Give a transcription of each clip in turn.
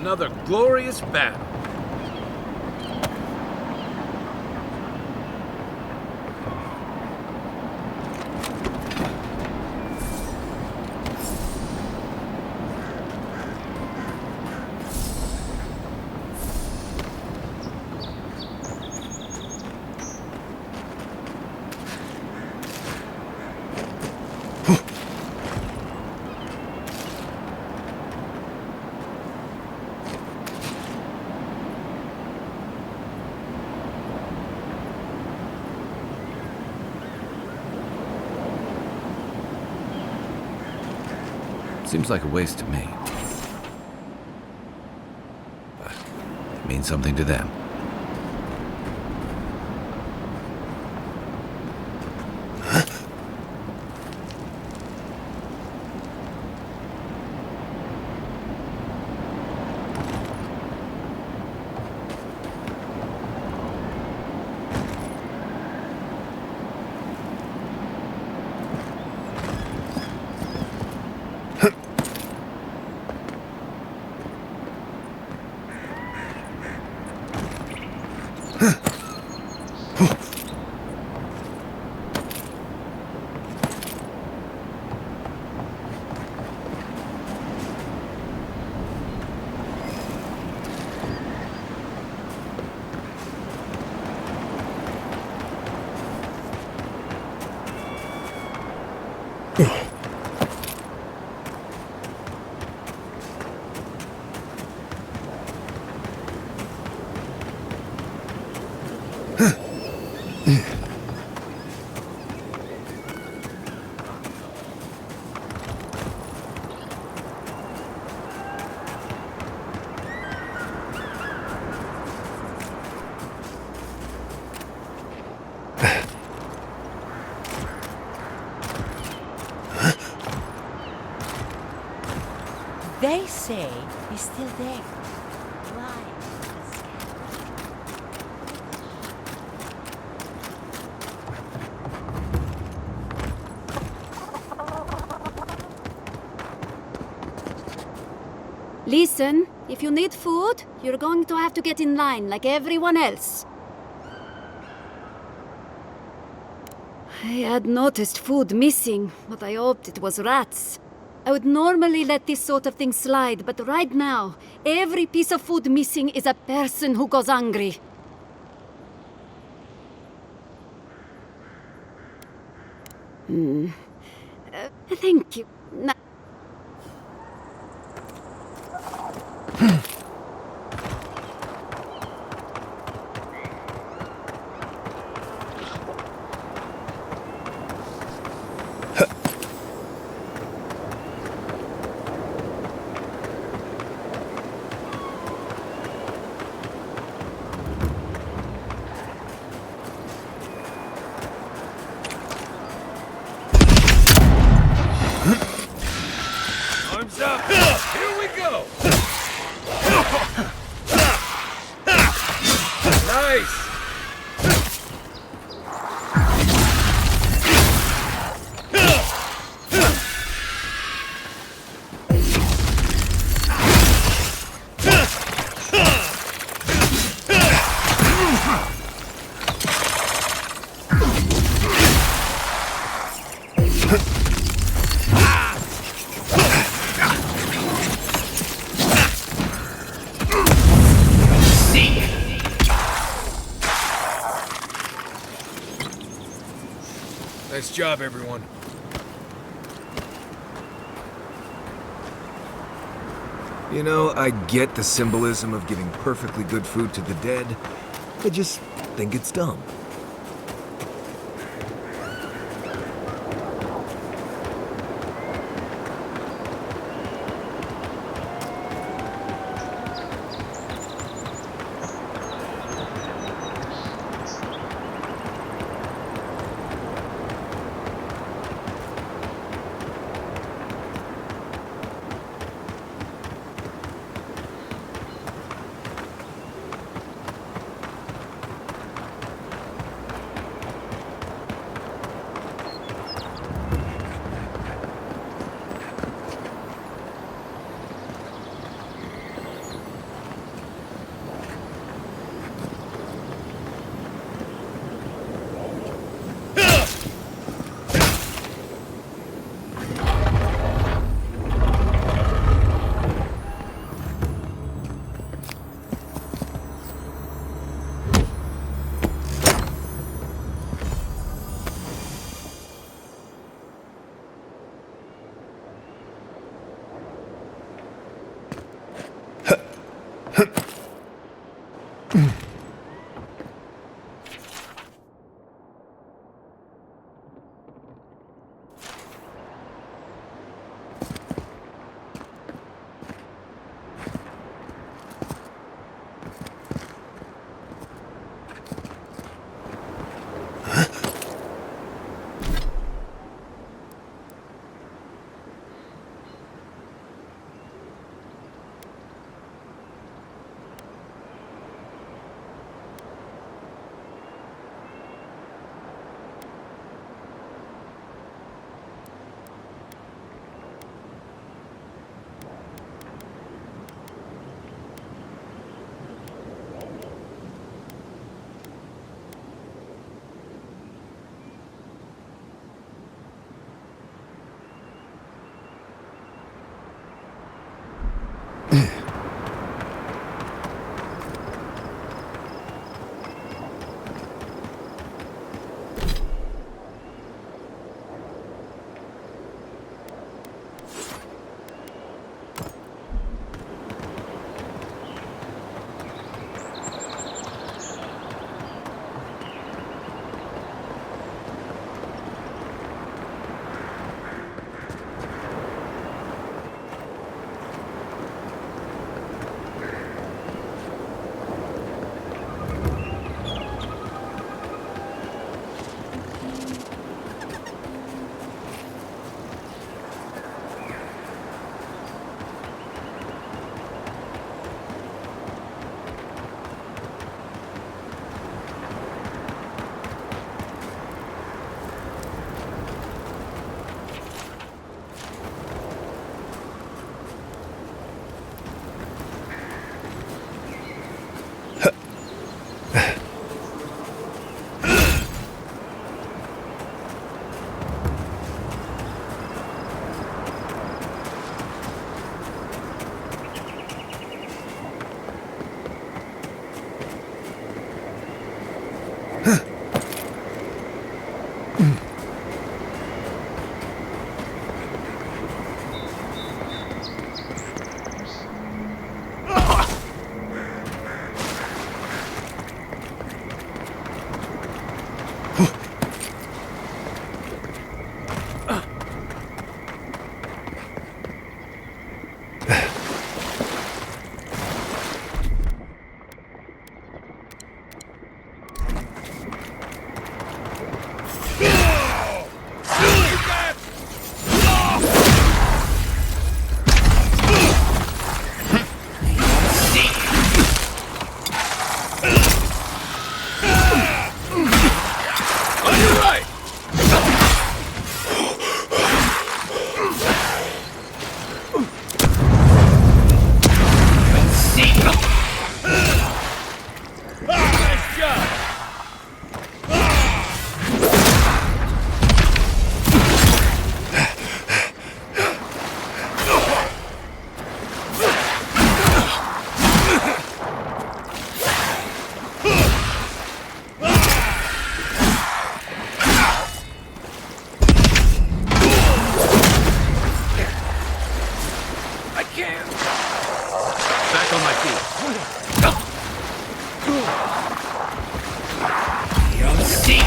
Another glorious battle. Seems like a waste to me. But it means something to them. They say he's still there. Lying in the sky. Listen, if you need food, you're going to have to get in line like everyone else. I had noticed food missing, but I hoped it was rats. I would normally let this sort of thing slide, but right now, every piece of food missing is a person who goes hungry. Thank you. Arms up! Here we go! Nice! Nice job, everyone. You know, I get the symbolism of giving perfectly good food to the dead. I just think it's dumb. can't. Back on my feet. You'll see.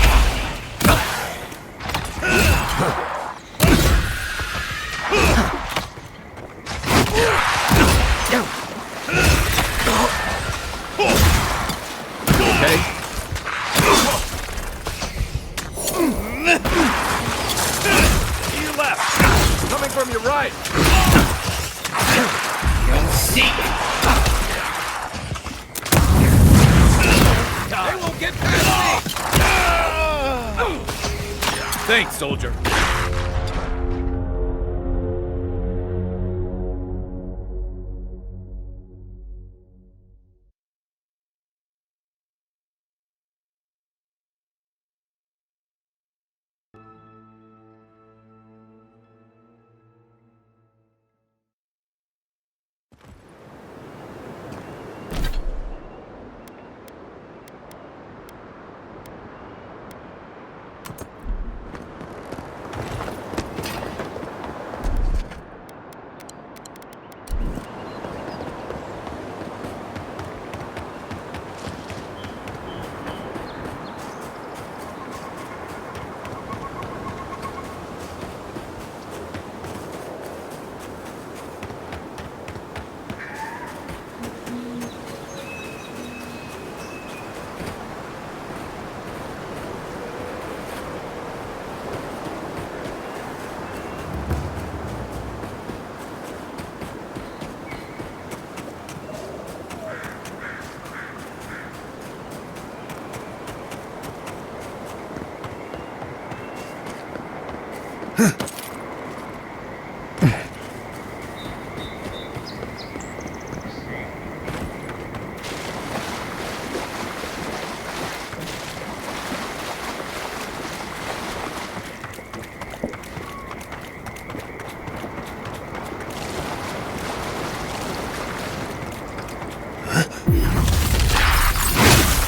Okay? To your left. Coming from your right. You'll see. They won't get past me. Thanks, soldier.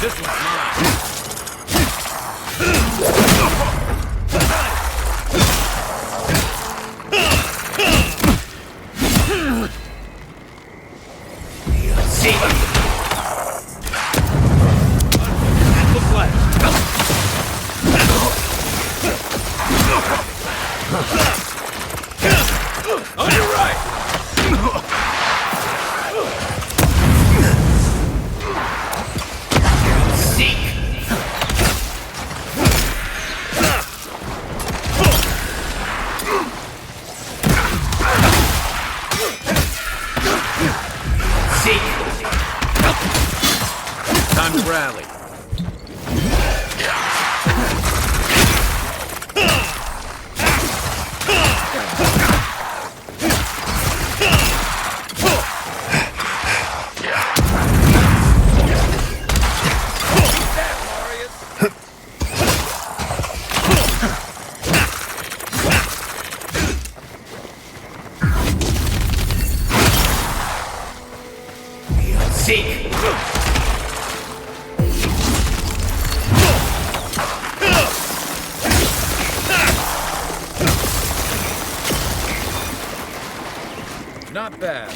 This one's mine. See. Look left. On your right. Seek. Seek. Time to rally. Seek. Not bad.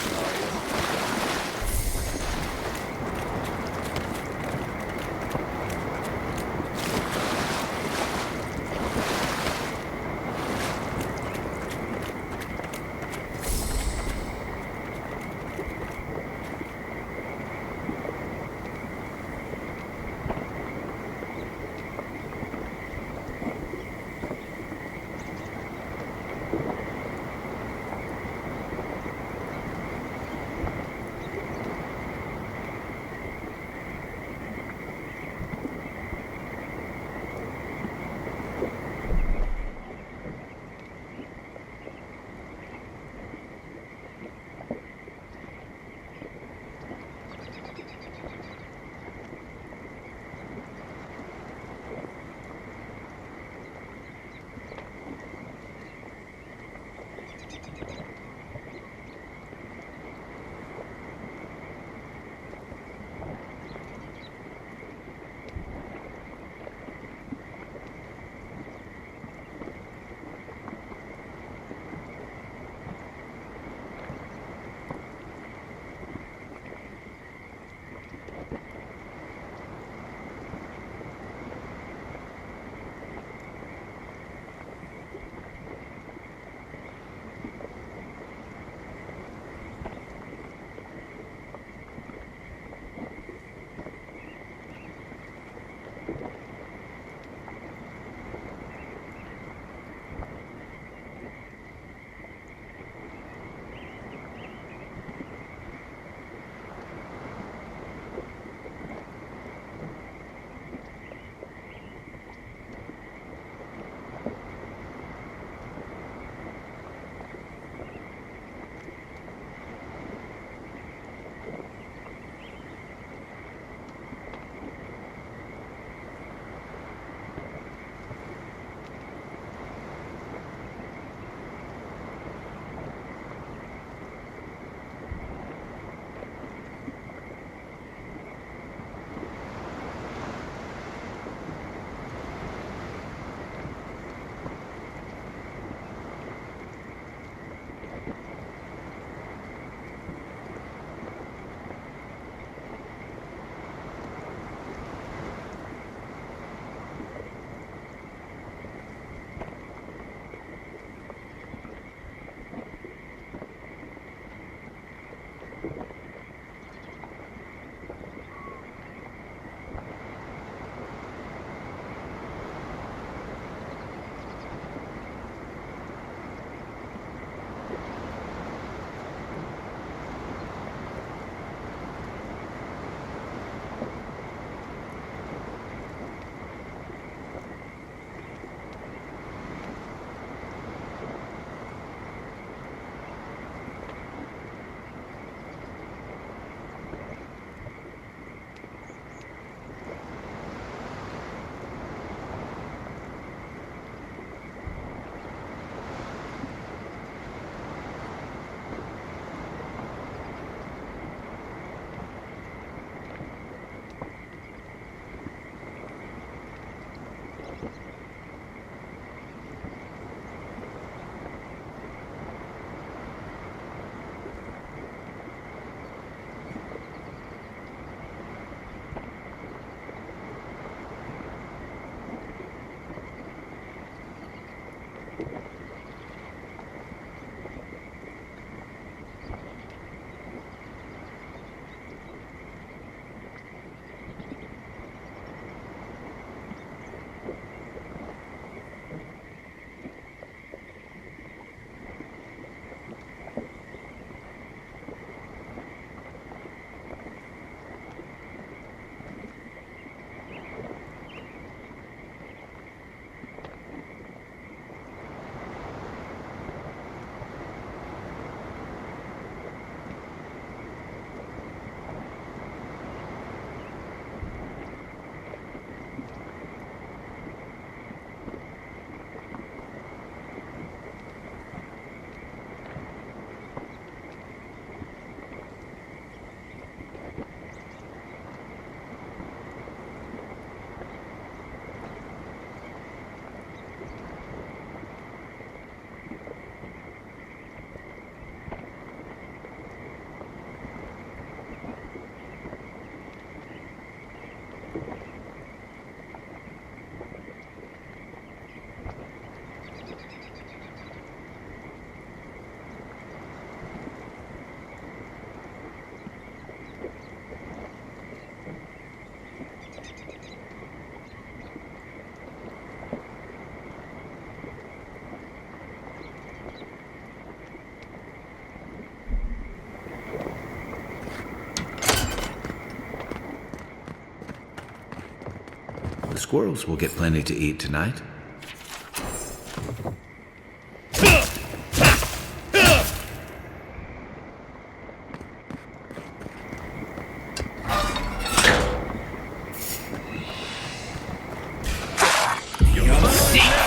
squirrels will get plenty to eat tonight.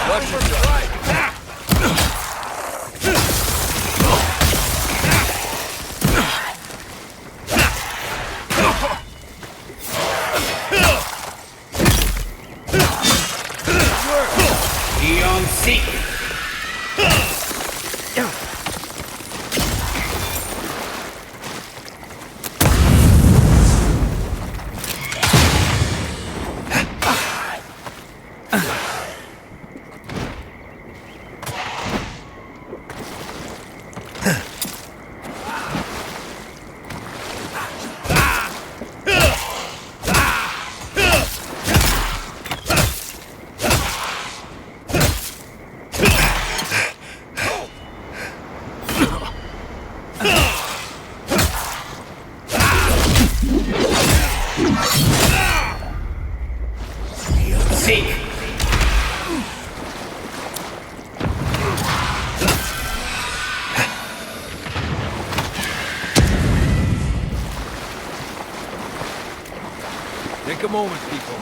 Watch your right. Peons seek. Seek. Take a moment, people.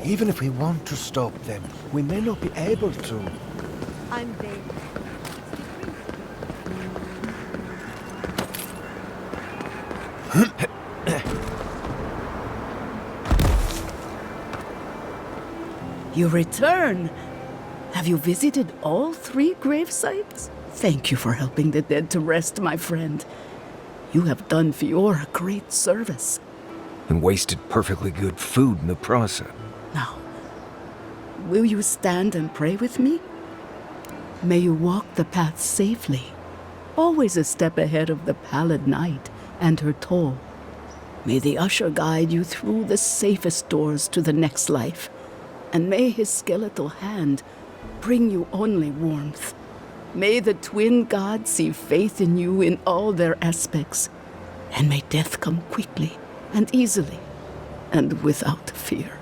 Even if we want to stop them, we may not be able to. I'm there. You return. Have you visited all 3 gravesites? Thank you for helping the dead to rest, my friend. You have done Fiora a great service. And wasted perfectly good food in the process. Now, will you stand and pray with me? May you walk the path safely, always a step ahead of the pallid night and her toll. May the usher guide you through the safest doors to the next life, and may his skeletal hand bring you only warmth. May the twin gods see faith in you in all their aspects, and may death come quickly and easily and without fear.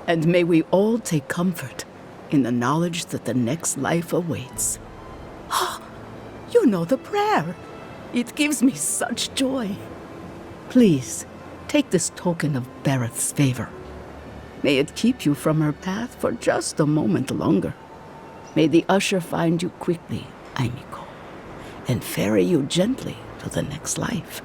And may we all take comfort in the knowledge that the next life awaits. You know the prayer. It gives me such joy. Please, take this token of Barrett's favor. May it keep you from her path for just a moment longer. May the usher find you quickly, Aimiko, and ferry you gently to the next life.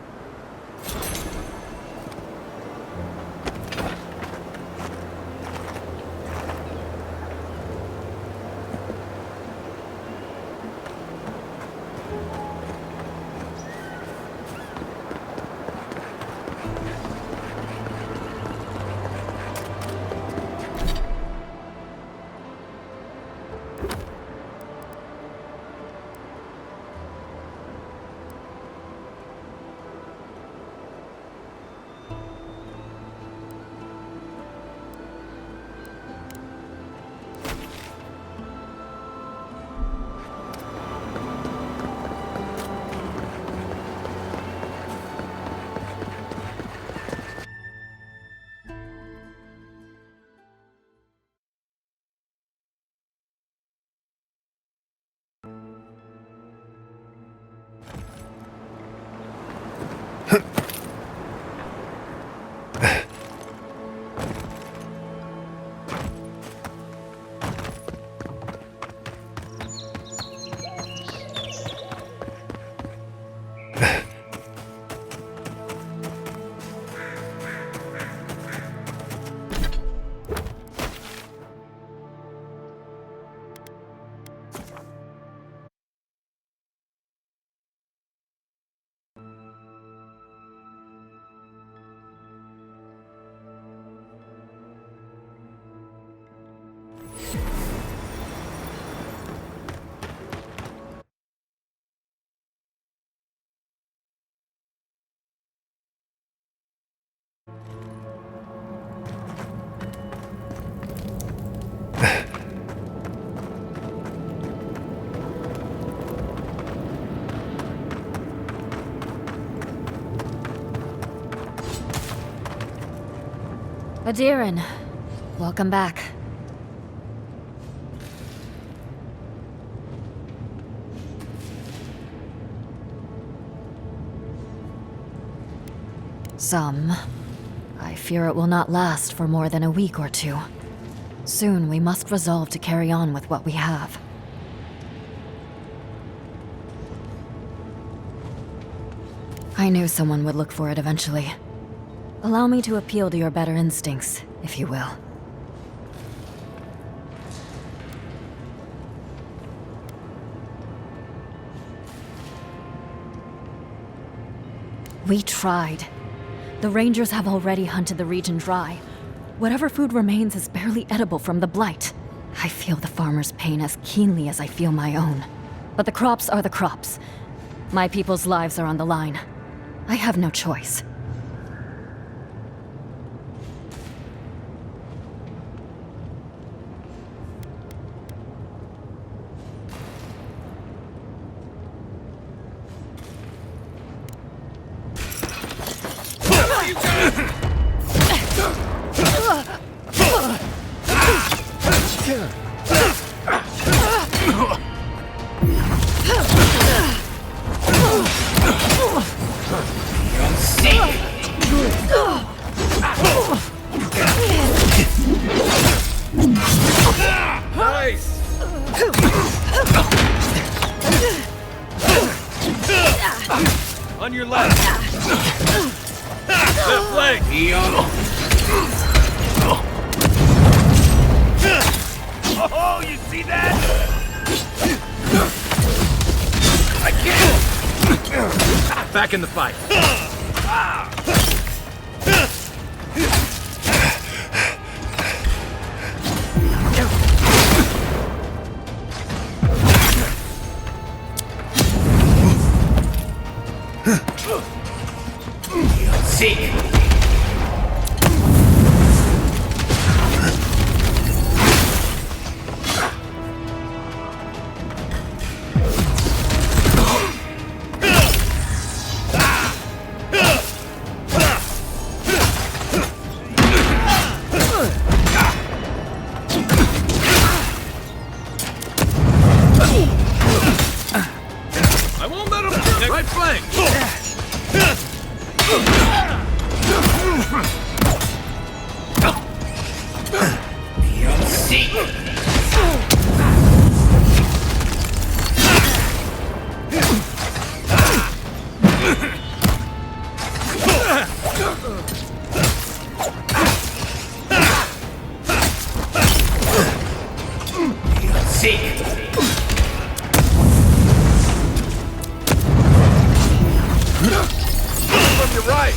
Adirin, welcome back. I fear it will not last for more than a week or two. Soon we must resolve to carry on with what we have. I knew someone would look for it eventually. Allow me to appeal to your better instincts, if you will. We tried. The Rangers have already hunted the region dry. Whatever food remains is barely edible from the blight. I feel the farmer's pain as keenly as I feel my own. But the crops are the crops. My people's lives are on the line. I have no choice. Nice! On your left! Left leg! Oh, you see that? I can't! Back in the fight! Seek! I won't let him... Right flank! Seek! seek! From your right!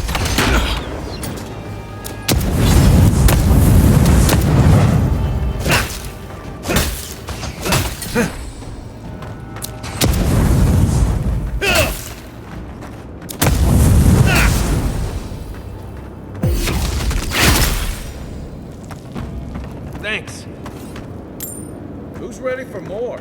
Thanks. Who's ready for more?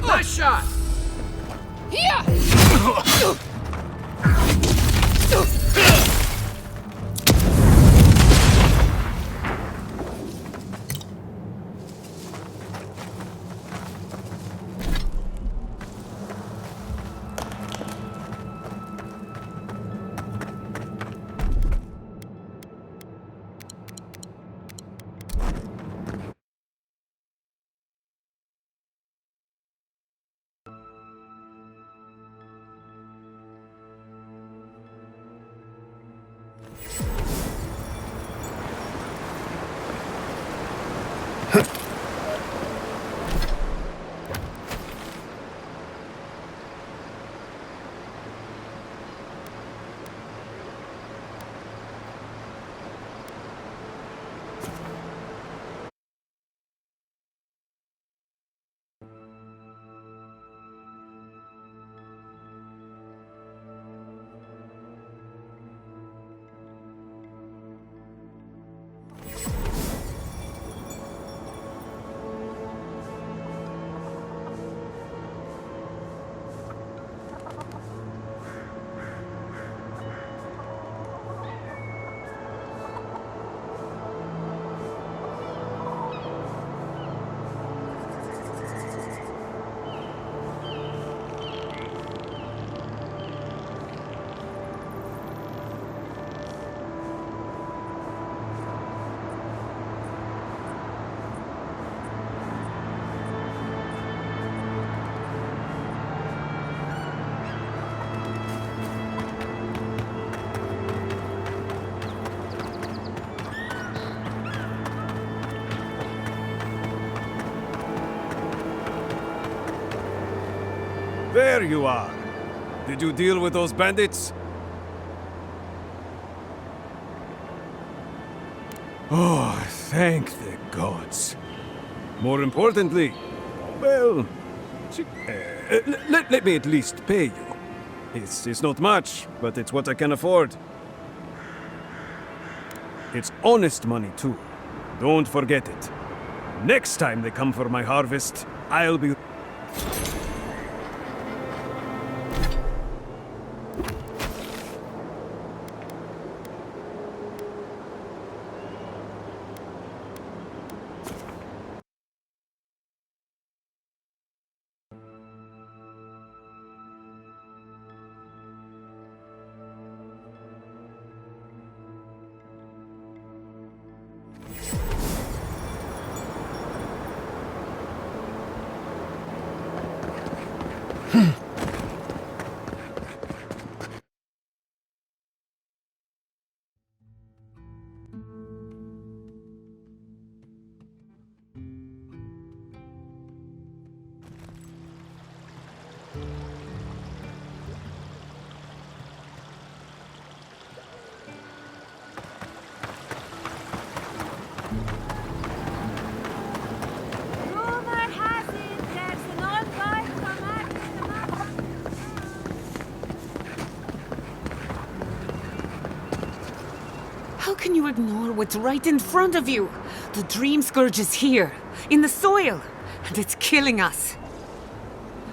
Nice shot! There you are. Did you deal with those bandits? Oh, thank the gods. More importantly, well, let me at least pay you. It's not much, but it's what I can afford. It's honest money, too. Don't forget it. Next time they come for my harvest, I'll be... can you ignore what's right in front of you? The Dream Scourge is here, in the soil, and it's killing us.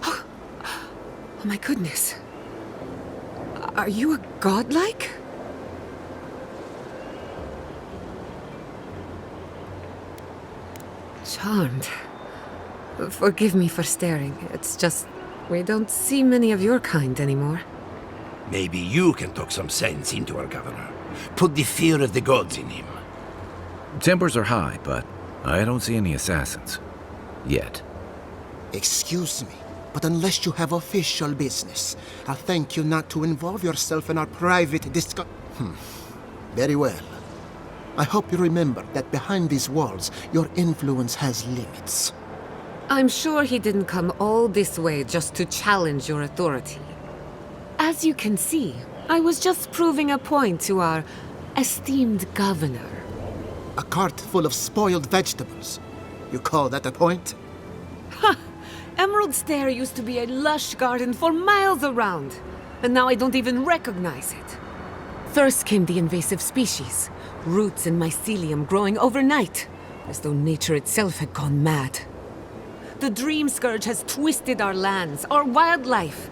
Oh my goodness. Are you a godlike? Charmed. Forgive me for staring. It's just, we don't see many of your kind anymore. Maybe you can talk some sense into our governor. Put the fear of the gods in him. Tempers are high, but I don't see any assassins. Yet. Excuse me, but unless you have official business, I'll thank you not to involve yourself in our private Very well. I hope you remember that behind these walls, your influence has limits. I'm sure he didn't come all this way just to challenge your authority. As you can see, I was just proving a point to our esteemed governor. A cart full of spoiled vegetables. You call that a point? Ha! Emerald Stair used to be a lush garden for miles around, and now I don't even recognize it. First came the invasive species, roots and mycelium growing overnight, as though nature itself had gone mad. The Dream Scourge has twisted our lands, our wildlife,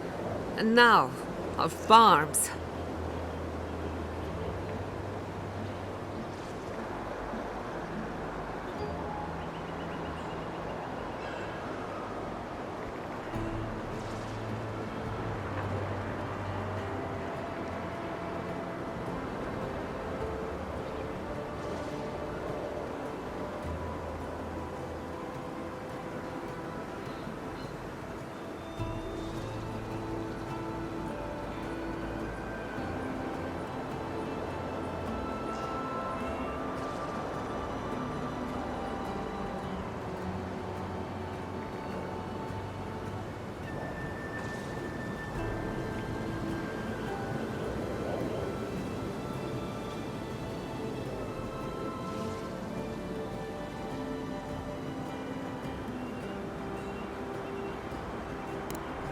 and now, our farms.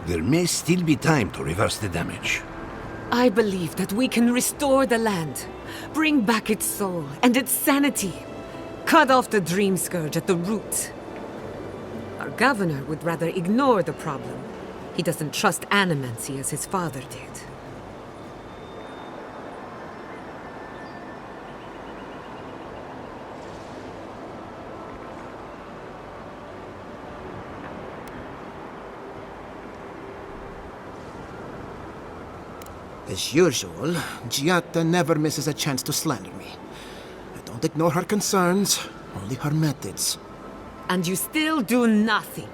There may still be time to reverse the damage. I believe that we can restore the land, bring back its soul and its sanity, cut off the Dream Scourge at the root. Our governor would rather ignore the problem. He doesn't trust animancy as his father did. As usual, Giatta never misses a chance to slander me. I don't ignore her concerns, only her methods. And you still do nothing.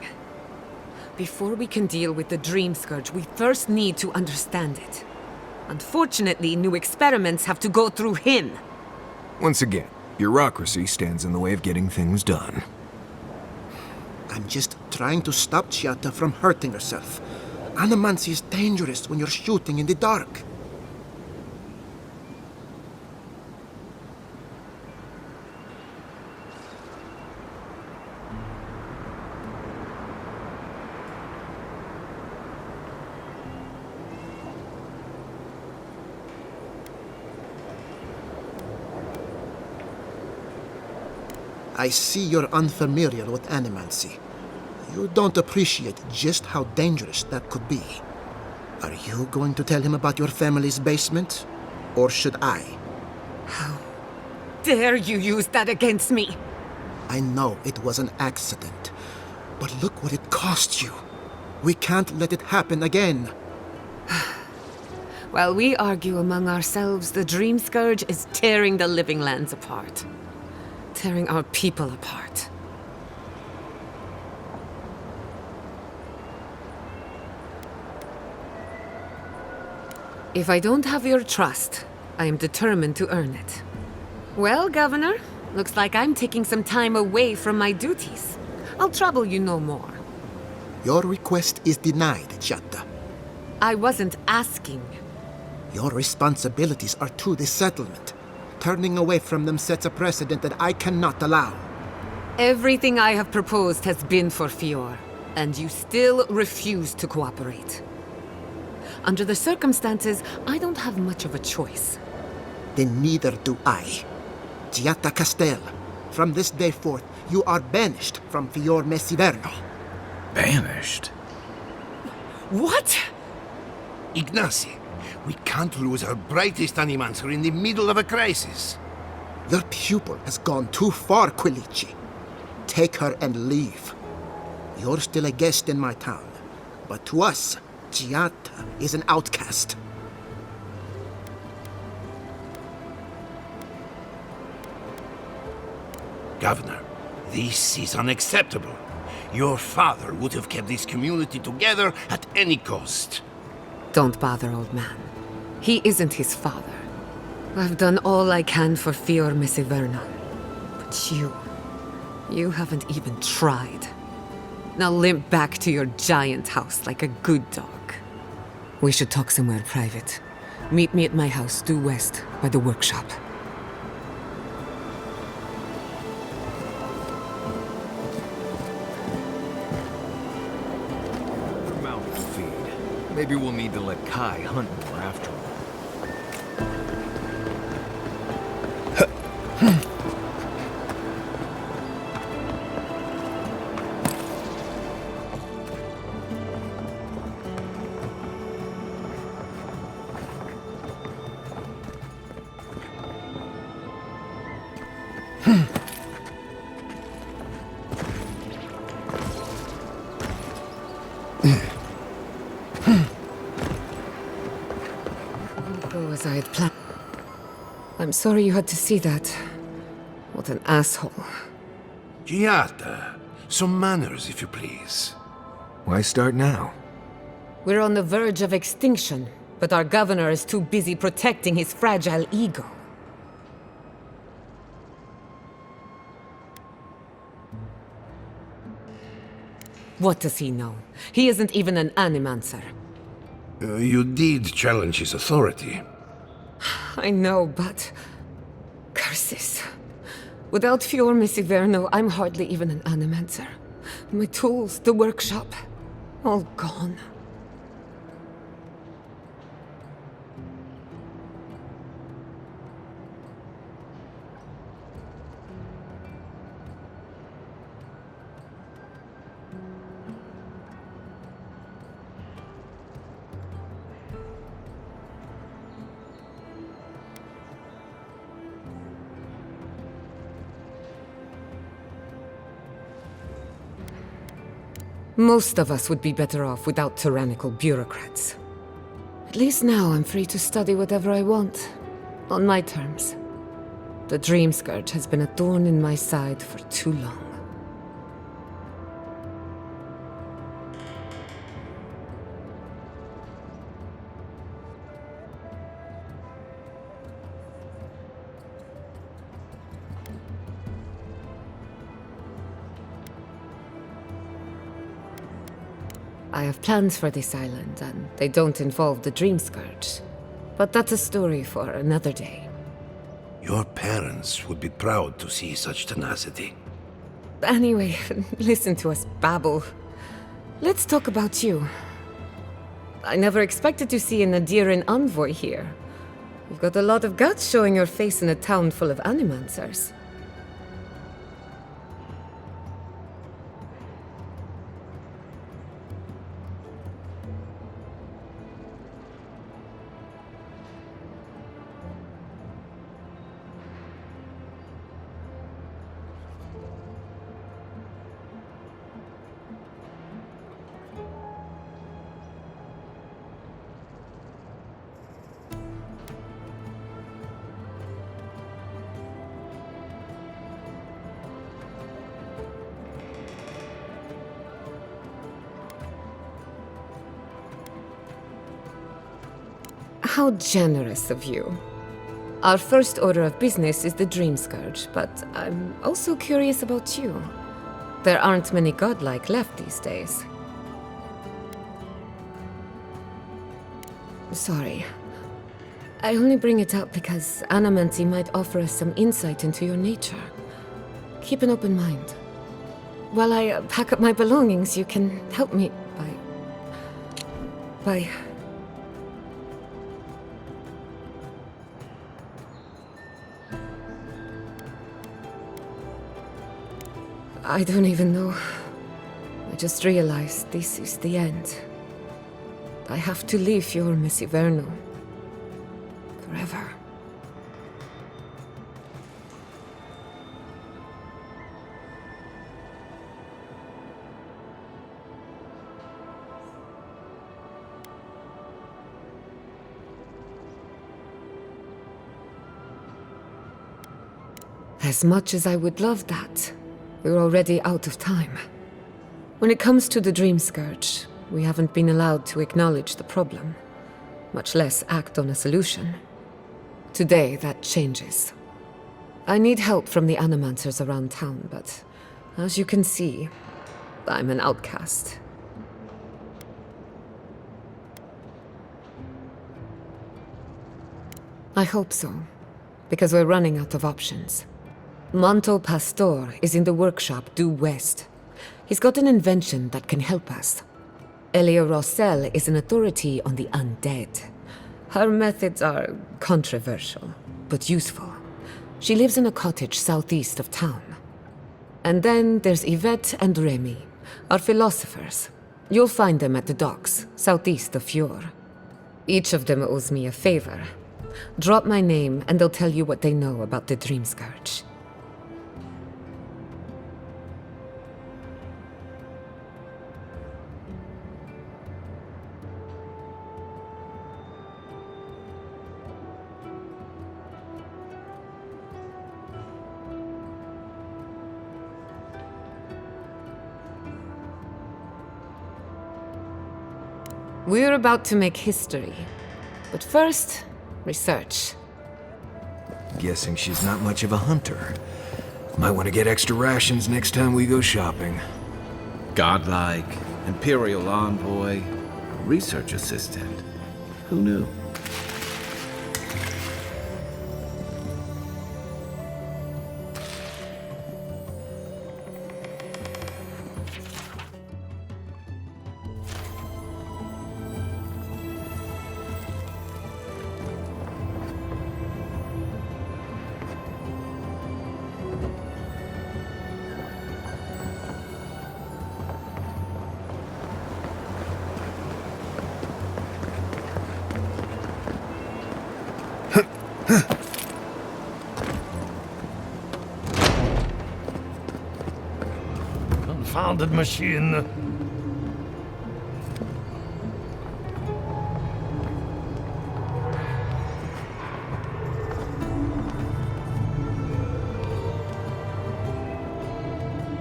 Before we can deal with the Dream Scourge, we first need to understand it. Unfortunately, new experiments have to go through him. Once again, bureaucracy stands in the way of getting things done. I'm just trying to stop Giatta from hurting herself. Animancy is dangerous when you're shooting in the dark. I see you're unfamiliar with animancy. You don't appreciate just how dangerous that could be. Are you going to tell him about your family's basement? Or should I? How dare you use that against me? I know it was an accident, but look what it cost you. We can't let it happen again. While we argue among ourselves, the Dream Scourge is tearing the living lands apart. Tearing our people apart. If I don't have your trust, I am determined to earn it. Well, Governor, looks like I'm taking some time away from my duties. I'll trouble you no more. Your request is denied, Giatta. I wasn't asking. Your responsibilities are to the settlement. Turning away from them sets a precedent that I cannot allow. Everything I have proposed has been for Fior, and you still refuse to cooperate. Under the circumstances, I don't have much of a choice. Then neither do I. Giatta Castel. From this day forth, you are banished from Fior Messiverno. Banished? What? Ignacy, we can't lose our brightest animancer in the middle of a crisis. Your pupil has gone too far, Quilici. Take her and leave. You're still a guest in my town, but to us, Giatta is an outcast. Governor, this is unacceptable. Your father would have kept this community together at any cost. Don't bother, old man. He isn't his father. I've done all I can for Fior Messiverno. But you haven't even tried. Now limp back to your giant house like a good dog. We should talk somewhere private. Meet me at my house due west by the workshop. Mouth to feed. Maybe we'll need to let Kai hunt more after all. Go as I had planned. I'm sorry you had to see that. What an asshole. Giatta, some manners, if you please. Why start now? We're on the verge of extinction, but our governor is too busy protecting his fragile ego. What does he know? He isn't even an animancer. You did challenge his authority. I know, but... curses. Without Fior Messiverno, I'm hardly even an animancer. My tools, the workshop, all gone. Most of us would be better off without tyrannical bureaucrats. At least now I'm free to study whatever I want, on my terms. The Dream Scourge has been a thorn in my side for too long. I have plans for this island, and they don't involve the Dream Scourge. But that's a story for another day. Your parents would be proud to see such tenacity. Anyway, listen to us babble. Let's talk about you. I never expected to see an Adiran envoy here. You've got a lot of guts showing your face in a town full of animancers. How generous of you. Our first order of business is the Dream Scourge, but I'm also curious about you. There aren't many godlike left these days. Sorry. I only bring it up because Anamanti might offer us some insight into your nature. Keep an open mind. While I pack up my belongings, you can help me by... I don't even know. I just realized this is the end. I have to leave your Miss Iverno. Forever. As much as I would love that, we're already out of time. When it comes to the Dream Scourge, we haven't been allowed to acknowledge the problem, much less act on a solution. Today, that changes. I need help from the animancers around town, but as you can see, I'm an outcast. I hope so, because we're running out of options. Manto Pastor is in the workshop due west. He's got an invention that can help us. Elia Rossell is an authority on the undead. Her methods are controversial, but useful. She lives in a cottage southeast of town. And then there's Yvette and Remy, our philosophers. You'll find them at the docks, southeast of Fjord. Each of them owes me a favor. Drop my name and they'll tell you what they know about the Dream Scourge. We're about to make history. But first, research. Guessing she's not much of a hunter. Might want to get extra rations next time we go shopping. Godlike, Imperial Envoy, Research Assistant. Who knew? Confounded machine.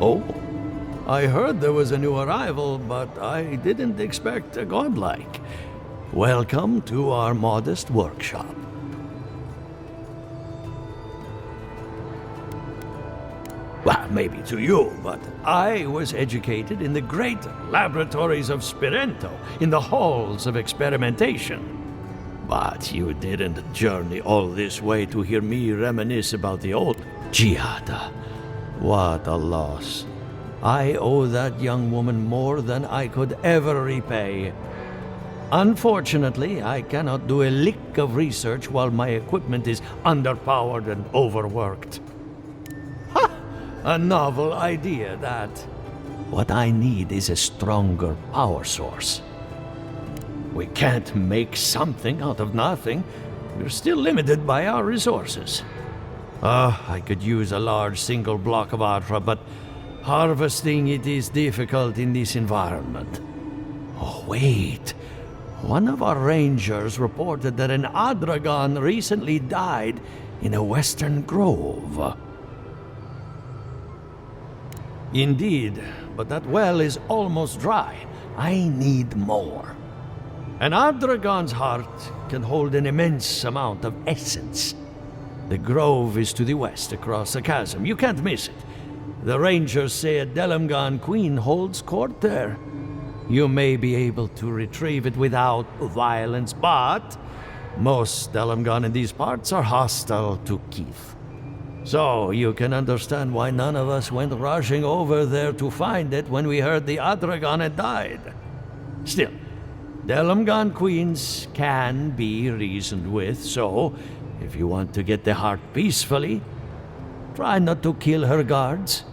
Oh, I heard there was a new arrival, but I didn't expect a godlike. Welcome to our modest workshop. Well, maybe to you, but I was educated in the great laboratories of Spirento, in the halls of experimentation. But you didn't journey all this way to hear me reminisce about the old Giada. What a loss. I owe that young woman more than I could ever repay. Unfortunately, I cannot do a lick of research while my equipment is underpowered and overworked. Ha! A novel idea, that. What I need is a stronger power source. We can't make something out of nothing. We're still limited by our resources. I could use a large single block of Atra, but harvesting it is difficult in this environment. Oh, wait. One of our rangers reported that an Adragon recently died in a western grove. Indeed, but that well is almost dry. I need more. An Adragon's heart can hold an immense amount of essence. The grove is to the west, across a chasm. You can't miss it. The rangers say a Delamgan queen holds court there. You may be able to retrieve it without violence, but most Delamgan in these parts are hostile to Keith. So you can understand why none of us went rushing over there to find it when we heard the Adragon had died. Still, Delamgan queens can be reasoned with, so if you want to get the heart peacefully, try not to kill her guards.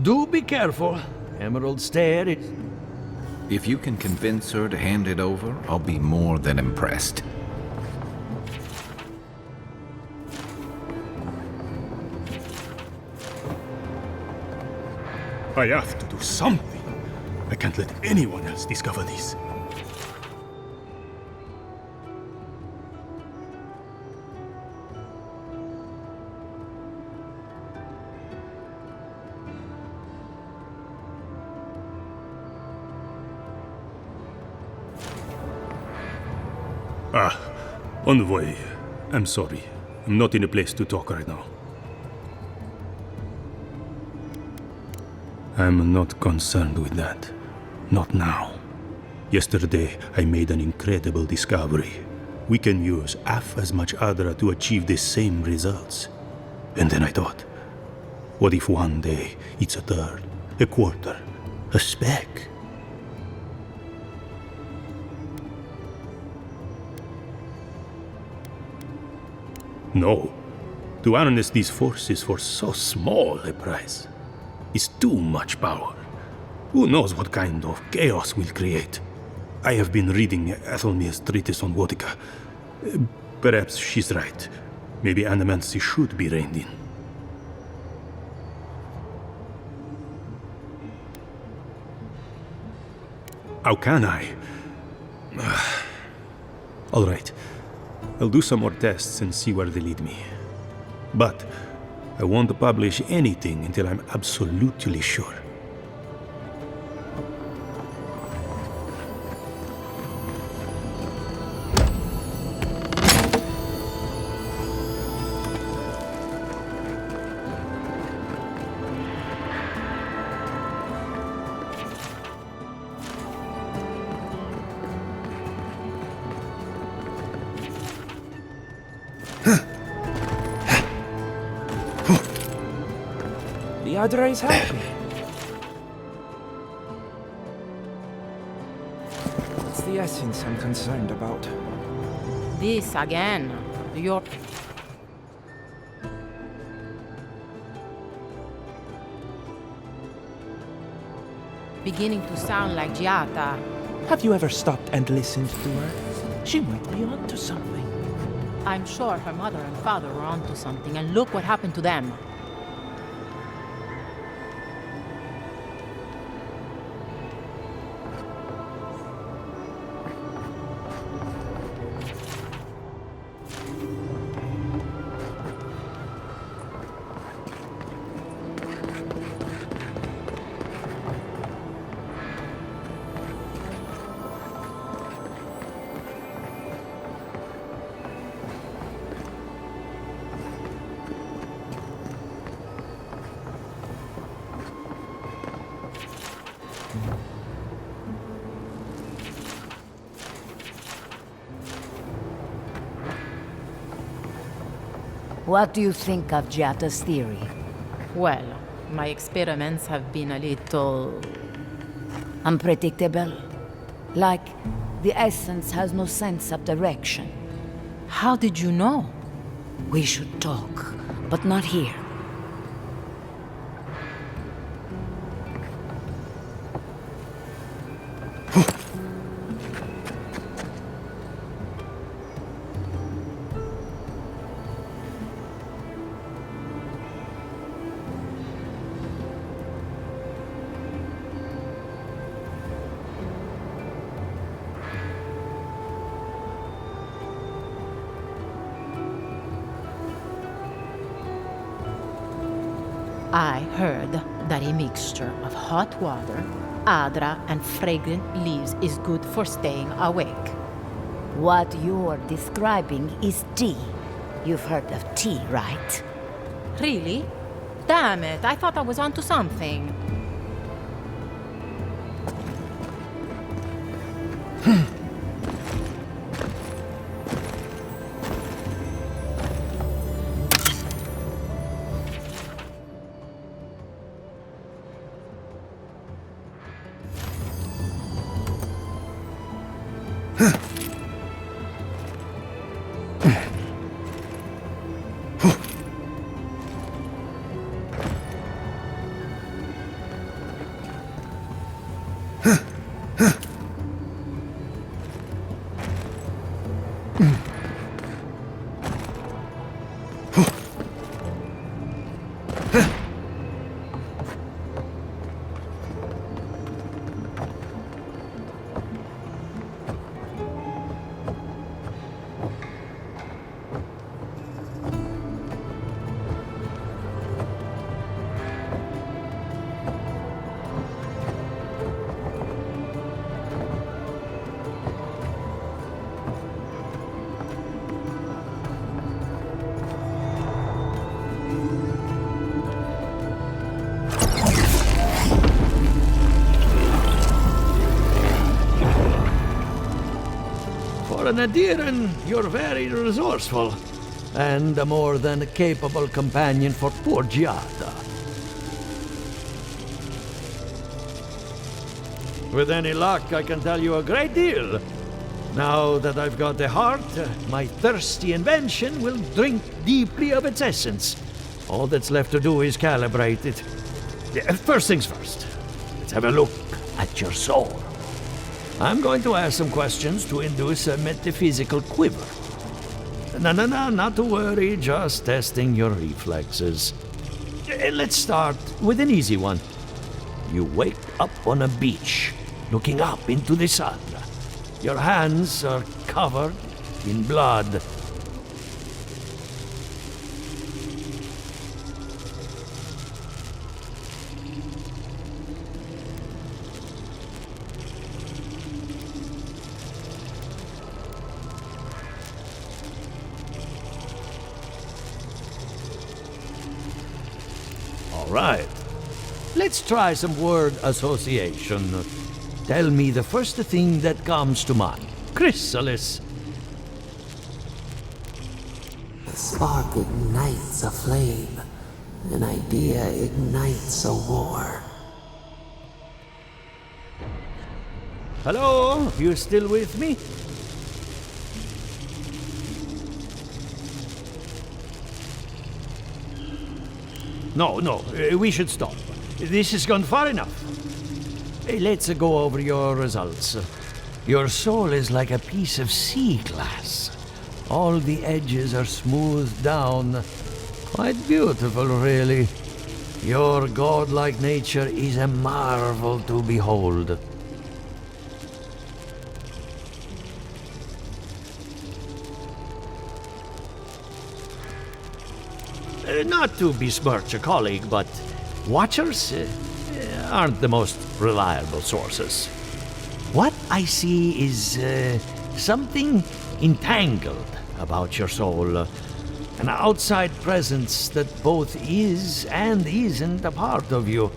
Do be careful. Emerald Stair is... If you can convince her to hand it over, I'll be more than impressed. I have to do something. I can't let anyone else discover this. Envoy, I'm sorry. I'm not in a place to talk right now. I'm not concerned with that. Not now. Yesterday, I made an incredible discovery. We can use half as much Adra to achieve the same results. And then I thought, what if one day it's a third, a quarter, a speck? No. To harness these forces for so small a price is too much power. Who knows what kind of chaos we'll create? I have been reading Ethelmir's treatise on Wotica. Perhaps she's right. Maybe Animancy should be reined in. How can I? All right. I'll do some more tests and see where they lead me. But I won't publish anything until I'm absolutely sure. The Adra is happy. It's the essence I'm concerned about. This again. You're... beginning to sound like Giata. Have you ever stopped and listened to her? She might be onto something. I'm sure her mother and father were onto something, and look what happened to them. What do you think of Giata's theory? Well, my experiments have been a little... unpredictable. Like, the essence has no sense of direction. How did you know? We should talk, but not here. I heard that a mixture of hot water, Adra, and fragrant leaves is good for staying awake. What you're describing is tea. You've heard of tea, right? Really? Damn it, I thought I was onto something. For an Adiran, you're very resourceful, and a more than capable companion for poor Giada. With any luck, I can tell you a great deal. Now that I've got the heart, my thirsty invention will drink deeply of its essence. All that's left to do is calibrate it. First things first, let's have a look at your soul. I'm going to ask some questions to induce a metaphysical quiver. No, not to worry, just testing your reflexes. Let's start with an easy one. You wake up on a beach, looking up into the sun. Your hands are covered in blood. All right. Let's try some word association. Tell me the first thing that comes to mind. Chrysalis. A spark ignites a flame. An idea ignites a war. Hello? You still with me? No, we should stop. This has gone far enough. Let's go over your results. Your soul is like a piece of sea glass. All the edges are smoothed down. Quite beautiful, really. Your godlike nature is a marvel to behold. Not to besmirch a colleague, but watchers aren't the most reliable sources. What I see is something entangled about your soul. An outside presence that both is and isn't a part of you.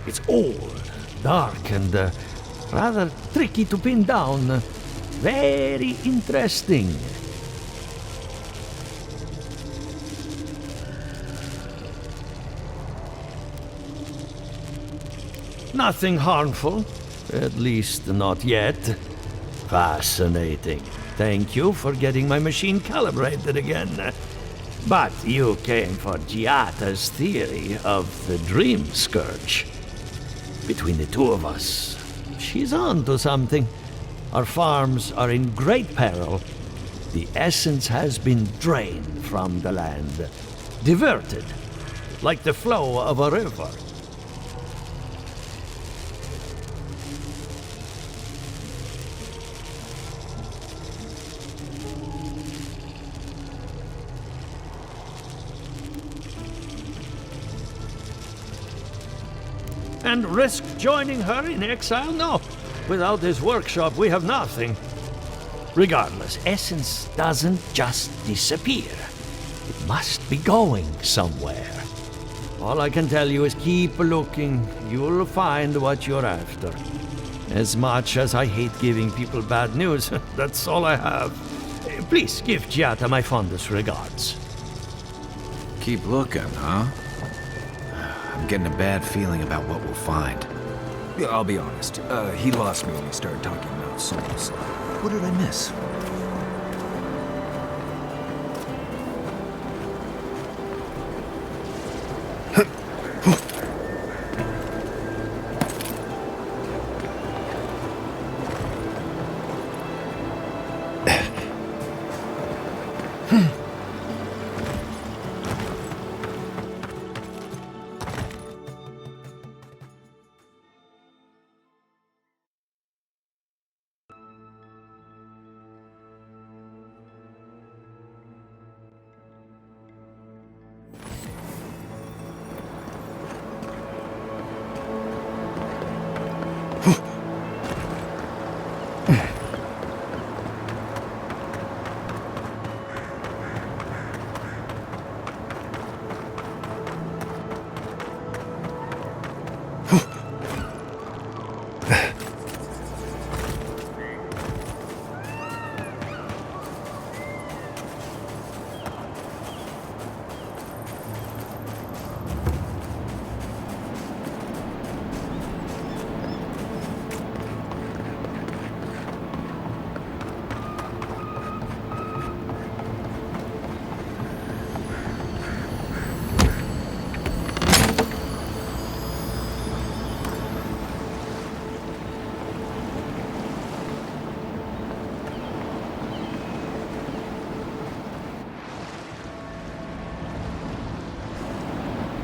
It's old, dark, and rather tricky to pin down. Very interesting. Nothing harmful, at least not yet. Fascinating. Thank you for getting my machine calibrated again. But you came for Giata's theory of the dream scourge. Between the two of us, she's on to something. Our farms are in great peril. The essence has been drained from the land, diverted, like the flow of a river. And risk joining her in exile? No. Without this workshop, we have nothing. Regardless, essence doesn't just disappear. It must be going somewhere. All I can tell you is keep looking. You'll find what you're after. As much as I hate giving people bad news, that's all I have. Please give Giata my fondest regards. Keep looking, huh? I'm getting a bad feeling about what we'll find. Yeah, I'll be honest. He lost me when he started talking about souls. What did I miss?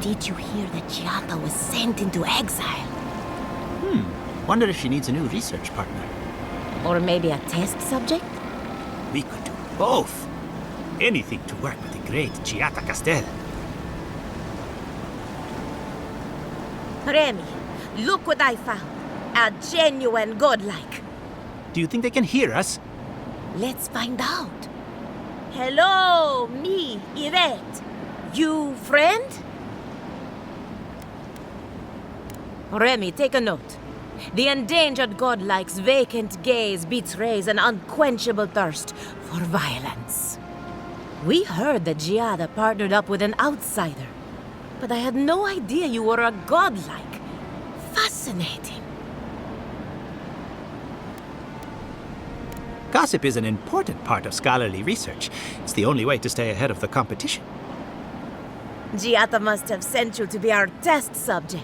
Did you hear that Giata was sent into exile? Wonder if she needs a new research partner. Or maybe a test subject? We could do both. Anything to work with the great Giata Castel. Remy, look what I found. A genuine godlike. Do you think they can hear us? Let's find out. Hello, me, Yvette. You friend? Remy, take a note. The endangered godlike's vacant gaze betrays an unquenchable thirst for violence. We heard that Giada partnered up with an outsider, but I had no idea you were a godlike. Fascinating. Gossip is an important part of scholarly research. It's the only way to stay ahead of the competition. Giata must have sent you to be our test subject.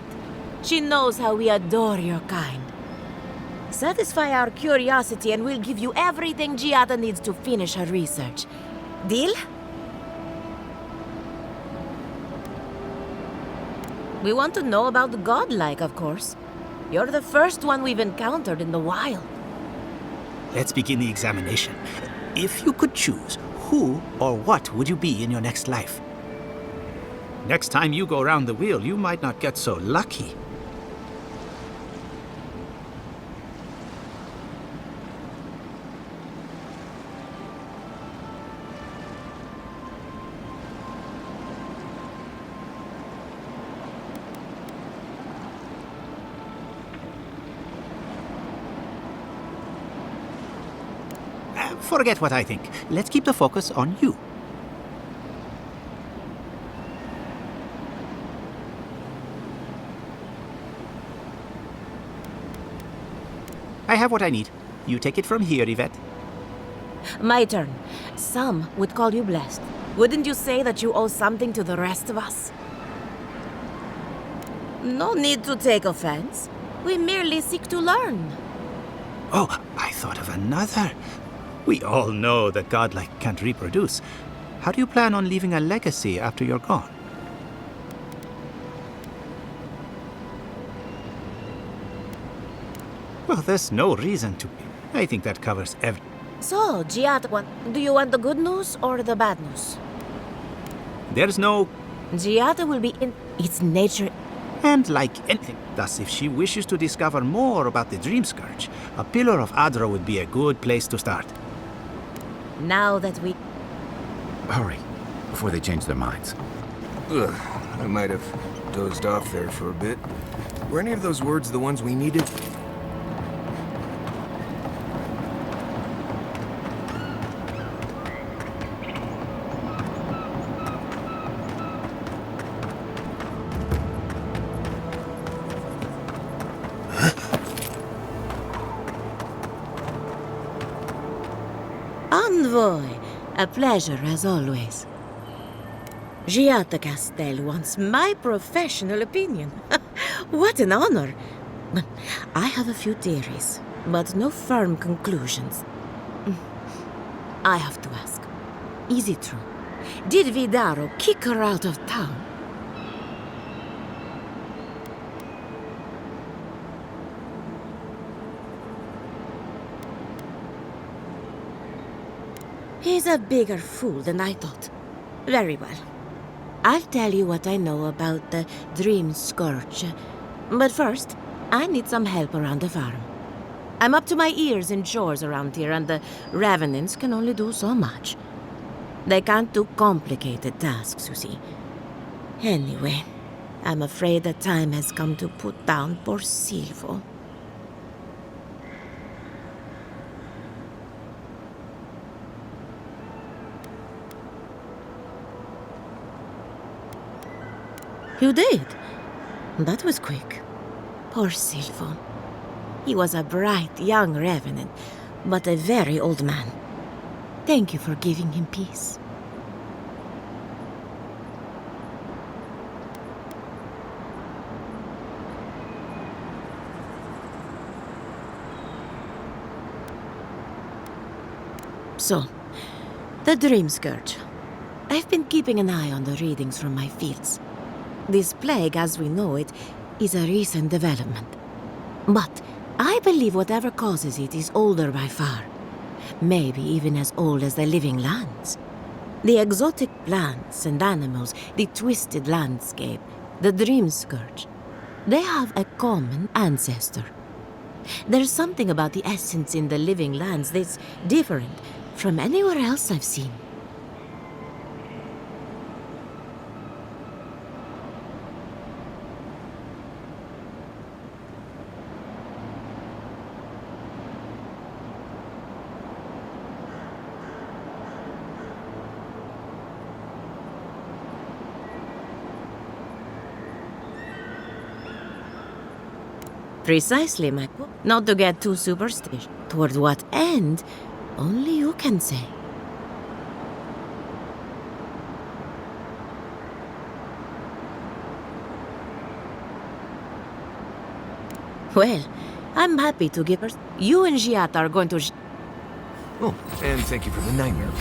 She knows how we adore your kind. Satisfy our curiosity and we'll give you everything Giata needs to finish her research. Deal? We want to know about the godlike, of course. You're the first one we've encountered in the wild. Let's begin the examination. If you could choose, who or what would you be in your next life? Next time you go around the wheel, you might not get so lucky. Forget what I think. Let's keep the focus on you. I have what I need. You take it from here, Yvette. My turn. Some would call you blessed. Wouldn't you say that you owe something to the rest of us? No need to take offense. We merely seek to learn. Oh, I thought of another. We all know that godlike can't reproduce. How do you plan on leaving a legacy after you're gone? Well, there's no reason to. I think that covers everything. So, Giata, do you want the good news or the bad news? There's no. Giata will be in its nature. And like anything. Thus, if she wishes to discover more about the Dream Scourge, a pillar of Adra would be a good place to start. Now that we... Hurry, before they change their minds. Ugh, I might have dozed off there for a bit. Were any of those words the ones we needed? Envoy, a pleasure as always. Giata Castel wants my professional opinion. What an honor. I have a few theories, but no firm conclusions. I have to ask, is it true? Did Vidaro kick her out of town? He's a bigger fool than I thought. Very well. I'll tell you what I know about the Dream Scourge. But first, I need some help around the farm. I'm up to my ears in chores around here, and the Revenants can only do so much. They can't do complicated tasks, you see. Anyway, I'm afraid the time has come to put down poor Silvo. You did? That was quick. Poor Silvo. He was a bright young revenant, but a very old man. Thank you for giving him peace. So, the Dream Scourge. I've been keeping an eye on the readings from my fields. This plague, as we know it, is a recent development. But I believe whatever causes it is older by far. Maybe even as old as the living lands. The exotic plants and animals, the twisted landscape, the dream scourge, they have a common ancestor. There's something about the essence in the living lands that's different from anywhere else I've seen. Precisely, my boy. Not to get too superstitious. Toward what end, only you can say. Well, I'm happy to give her. You and Giat are going to. Oh, and thank you for the nightmare.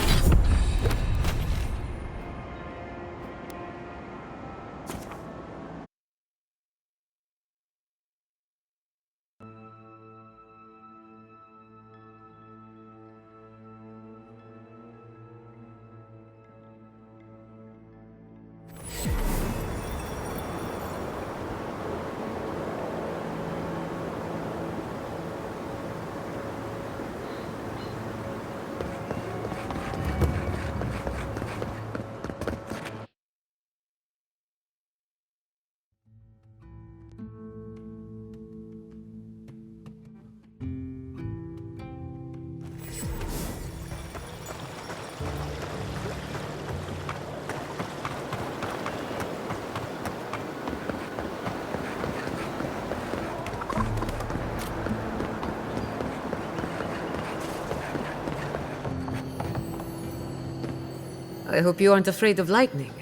I hope you aren't afraid of lightning.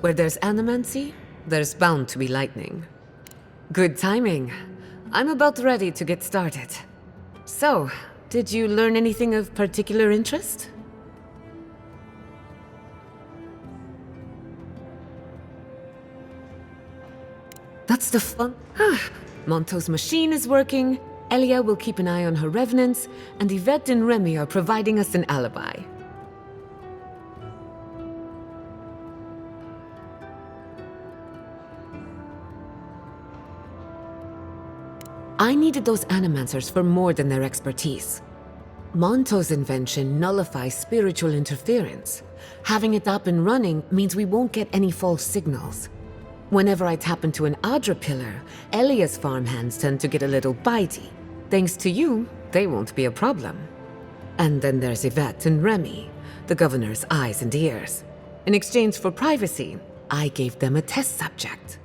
Where there's animancy, there's bound to be lightning. Good timing. I'm about ready to get started. So, did you learn anything of particular interest? That's the fun. Monto's machine is working, Elia will keep an eye on her revenants, and Yvette and Remy are providing us an alibi. I needed those animancers for more than their expertise. Monto's invention nullifies spiritual interference. Having it up and running means we won't get any false signals. Whenever I tap into an Adra pillar, Elia's farmhands tend to get a little bitey. Thanks to you, they won't be a problem. And then there's Yvette and Remy, the governor's eyes and ears. In exchange for privacy, I gave them a test subject.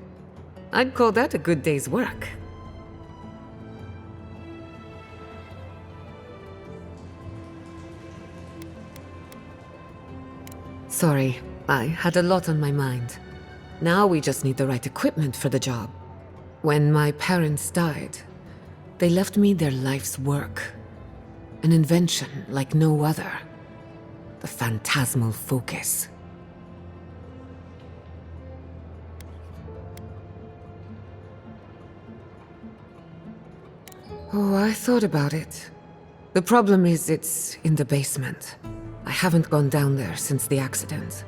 I'd call that a good day's work. Sorry, I had a lot on my mind. Now we just need the right equipment for the job. When my parents died, they left me their life's work. An invention like no other. The phantasmal focus. Oh, I thought about it. The problem is it's in the basement. I haven't gone down there since the accident.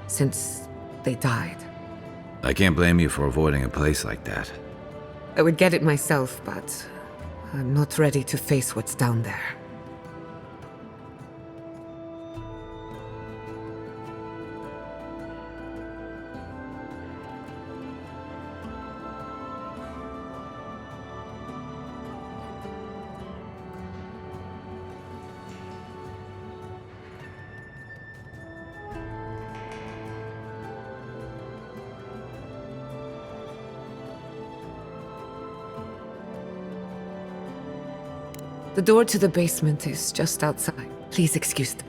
Since they died. I can't blame you for avoiding a place like that. I would get it myself, but I'm not ready to face what's down there. The door to the basement is just outside. Please excuse them.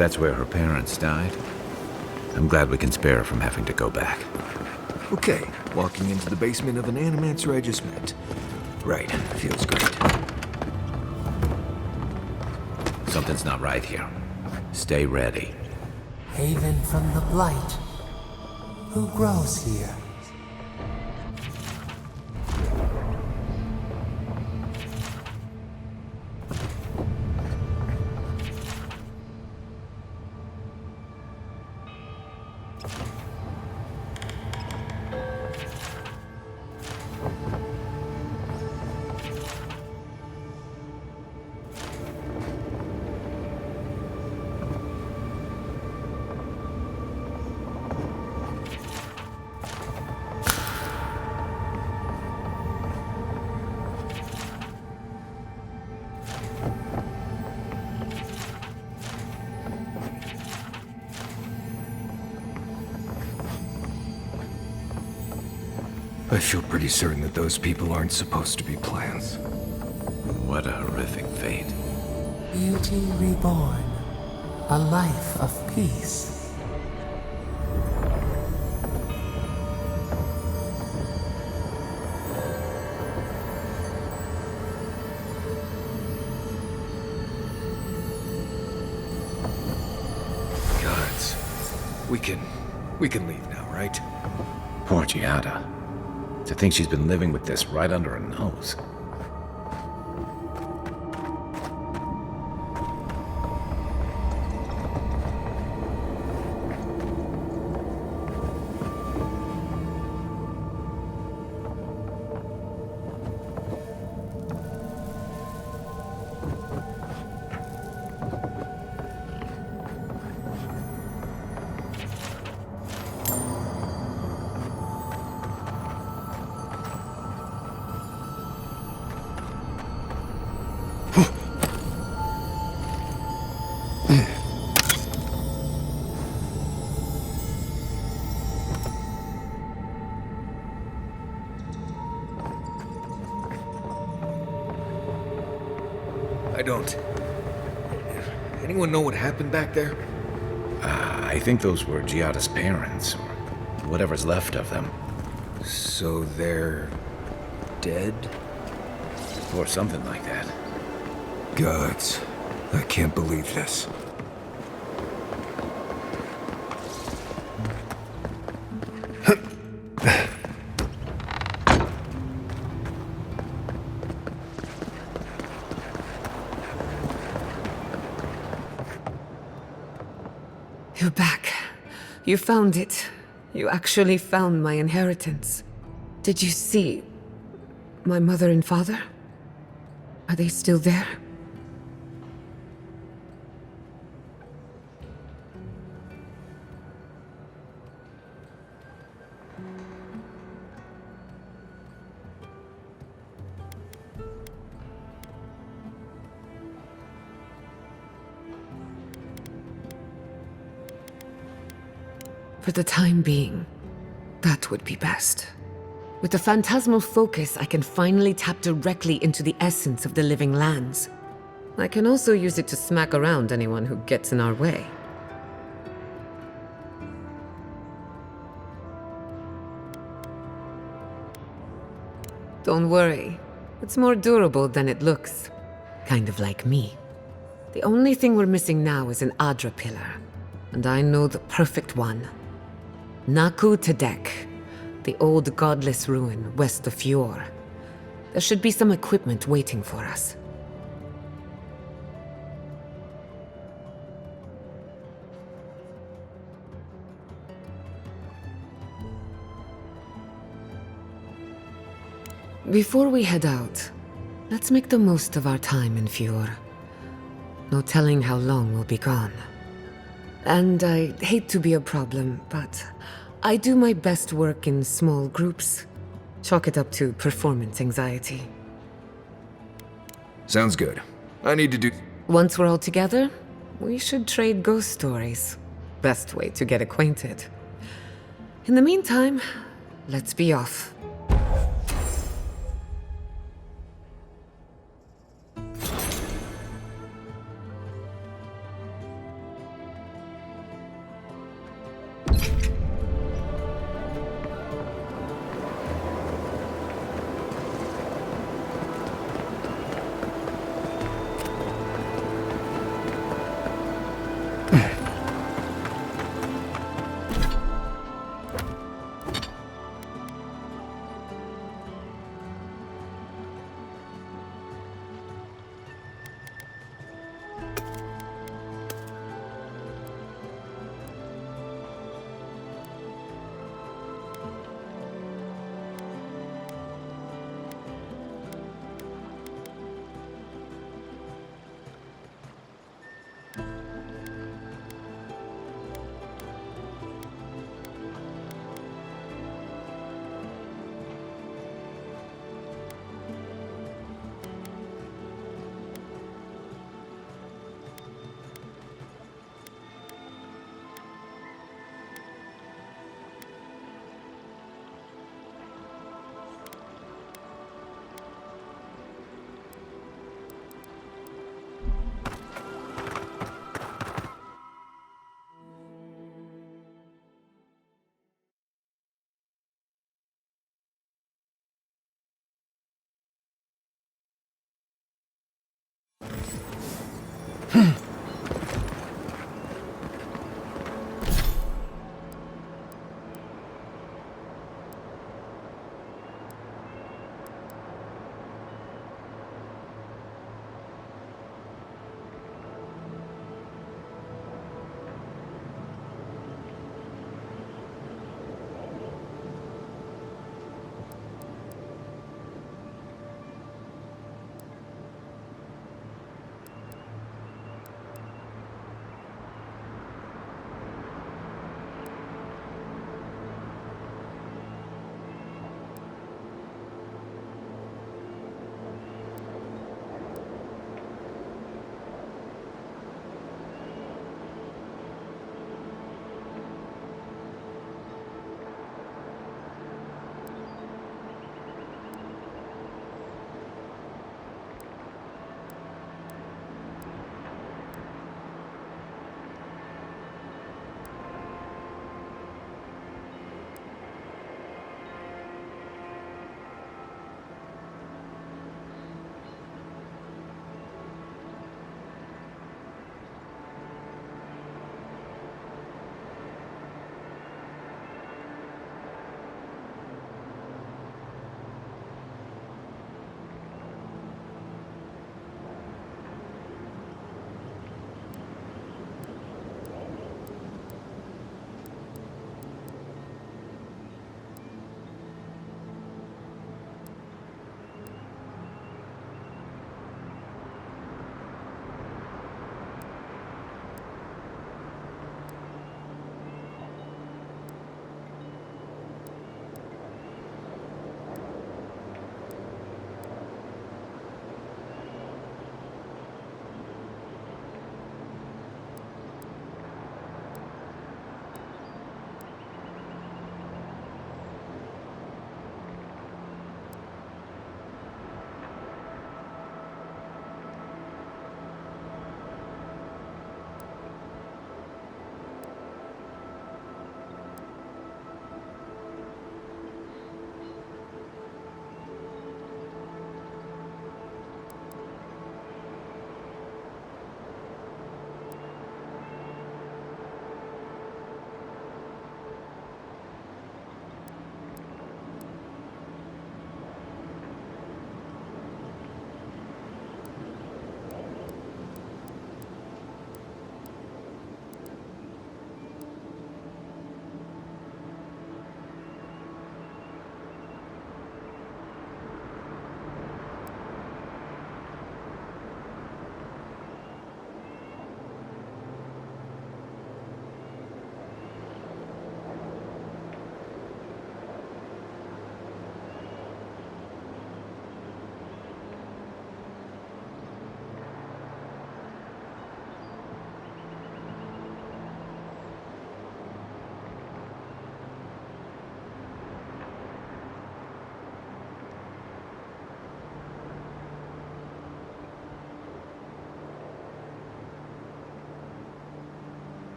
that's where her parents died, I'm glad we can spare her from having to go back. Okay, walking into the basement of an animancer I just met. Right, feels great. Something's not right here. Stay ready. Haven from the Blight. Who grows here? I feel pretty certain that those people aren't supposed to be plants. What a horrific fate. Beauty reborn. A life of peace. Gods. We can leave now, right? Poor Giada. To think she's been living with this right under her nose. I don't. Anyone know what happened back there? I think those were Giada's parents, or whatever's left of them. So they're dead? Or something like that. Gods, I can't believe this. You're back. You found it. You actually found my inheritance. Did you see my mother and father? Are they still there? For the time being, that would be best. With the phantasmal focus, I can finally tap directly into the essence of the living lands. I can also use it to smack around anyone who gets in our way. Don't worry. It's more durable than it looks. Kind of like me. The only thing we're missing now is an Adra pillar. And I know the perfect one. Naku Tedek, the old godless ruin west of Fjord. There should be some equipment waiting for us. Before we head out, let's make the most of our time in Fjord. No telling how long we'll be gone. And I hate to be a problem, but I do my best work in small groups. Chalk it up to performance anxiety. Sounds good. I need to do... Once we're all together, we should trade ghost stories. Best way to get acquainted. In the meantime, let's be off.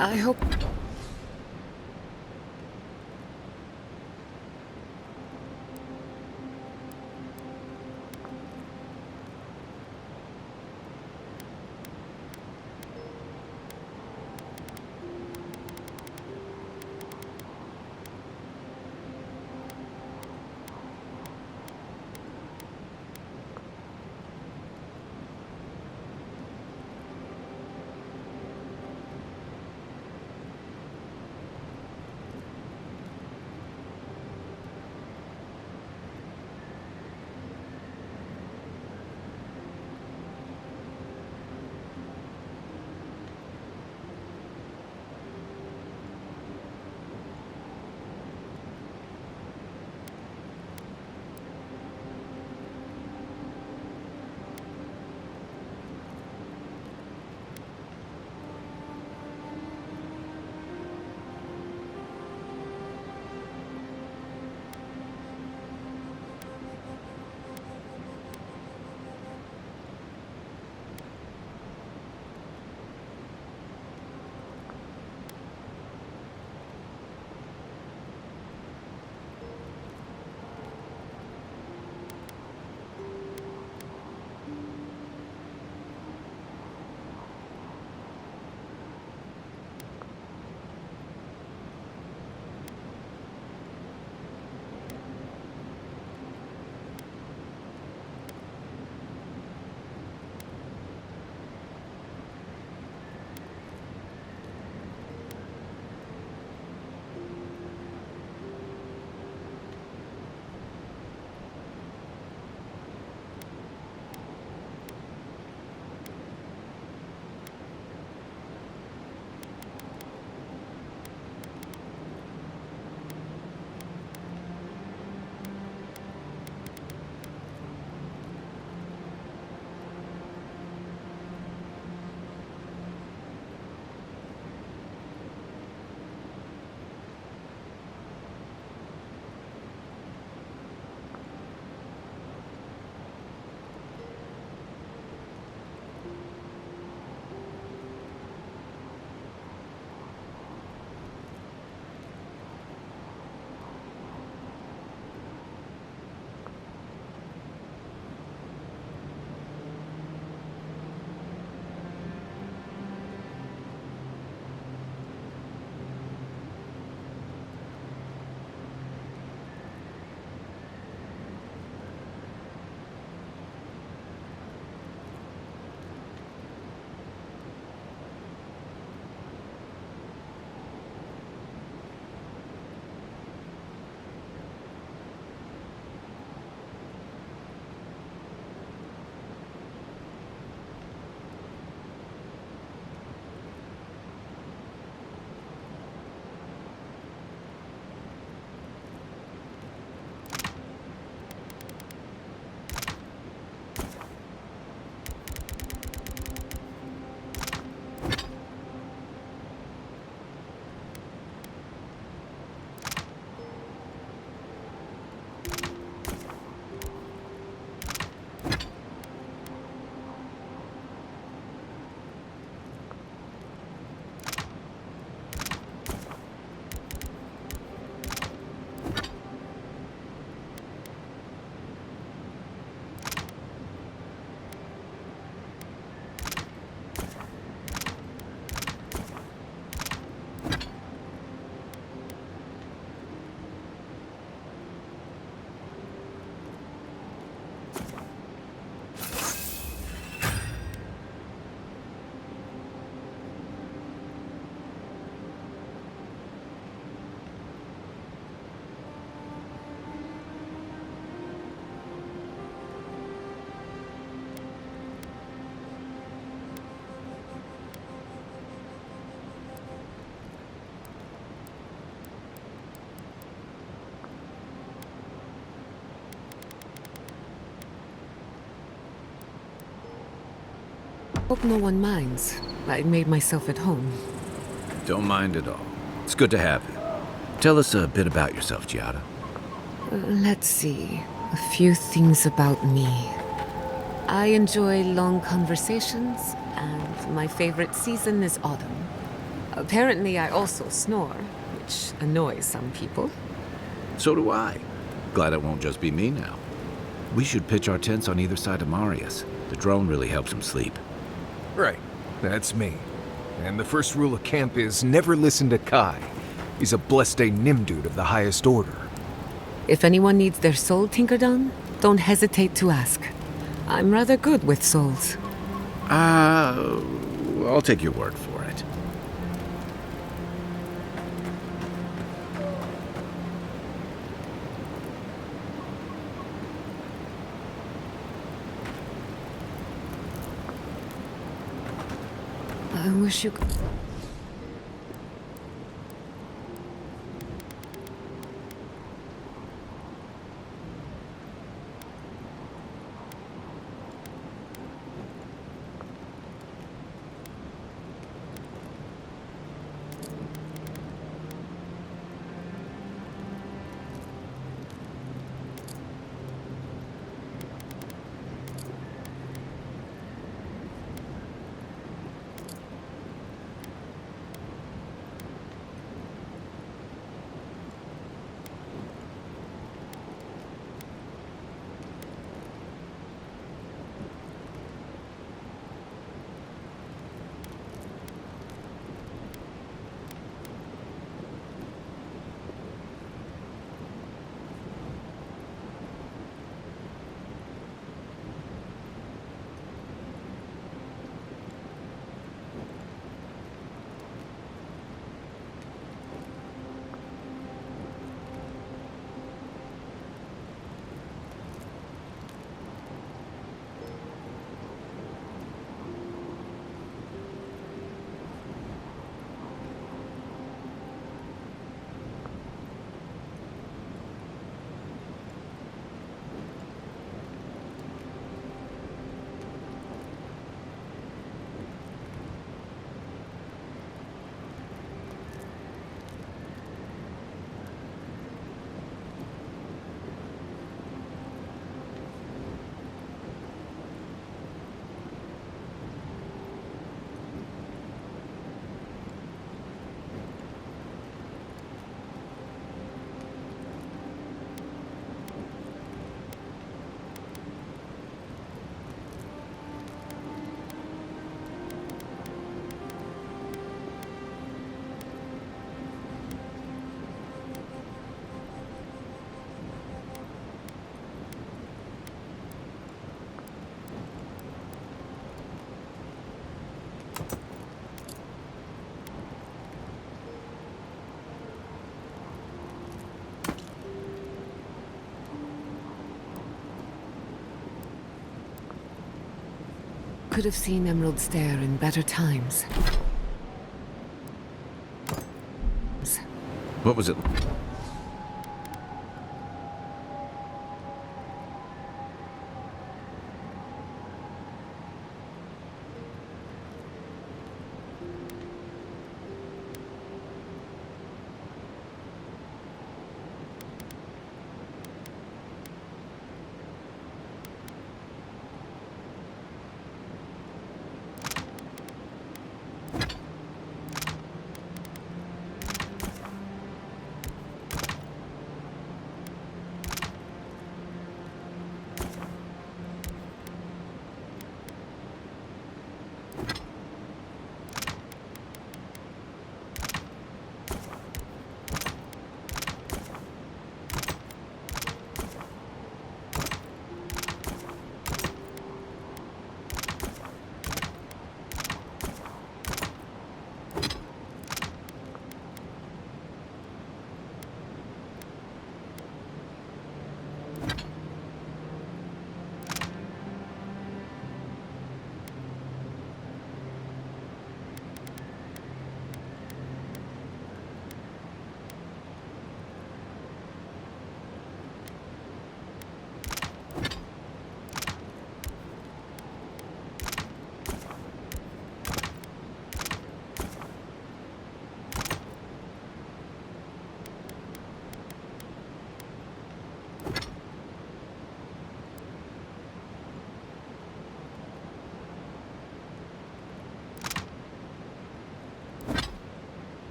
I hope... Hope no one minds. I made myself at home. Don't mind at all. It's good to have you. Tell us a bit about yourself, Giada. Let's see. A few things about me. I enjoy long conversations, and my favorite season is autumn. Apparently, I also snore, which annoys some people. So do I. Glad it won't just be me now. We should pitch our tents on either side of Marius. The drone really helps him sleep. Right. That's me. And the first rule of camp is never listen to Kai. He's a blessed Nimdude of the highest order. If anyone needs their soul tinkered on, don't hesitate to ask. I'm rather good with souls. I'll take your word for it. I wish you could... Could have seen Emerald Stair in better times. What was it?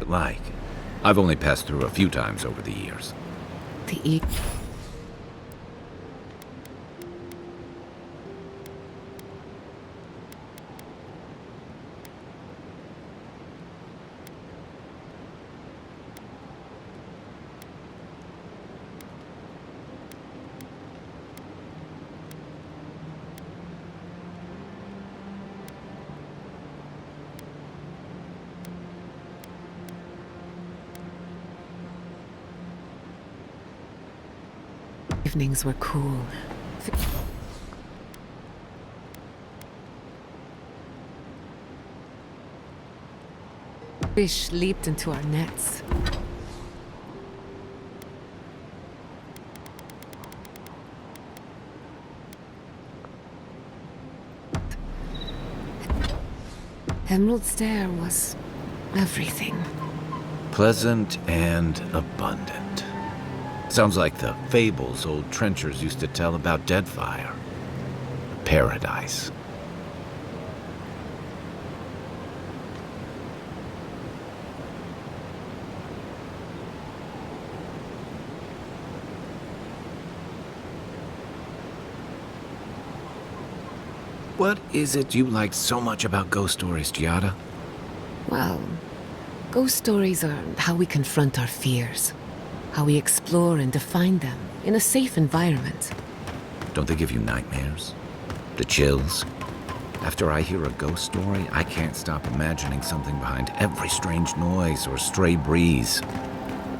it like? I've only passed through a few times over the years. The evenings were cool. Fish leaped into our nets. Emerald Stair was everything. Pleasant and abundant. Sounds like the fables old trenchers used to tell about Deadfire. Paradise. What is it you like so much about ghost stories, Giada? Well, ghost stories are how we confront our fears. How we explore and define them in a safe environment. Don't they give you nightmares? The chills? After I hear a ghost story, I can't stop imagining something behind every strange noise or stray breeze.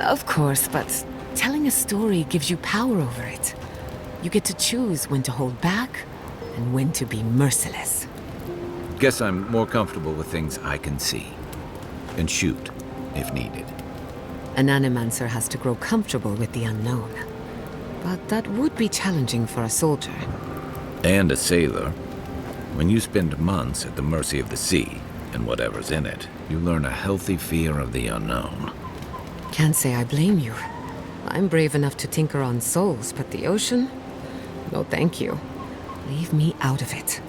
Of course, but telling a story gives you power over it. You get to choose when to hold back and when to be merciless. Guess I'm more comfortable with things I can see. And shoot, if needed. An animancer has to grow comfortable with the unknown. But that would be challenging for a soldier. And a sailor. When you spend months at the mercy of the sea, and whatever's in it, you learn a healthy fear of the unknown. Can't say I blame you. I'm brave enough to tinker on souls, but the ocean? No thank you. Leave me out of it.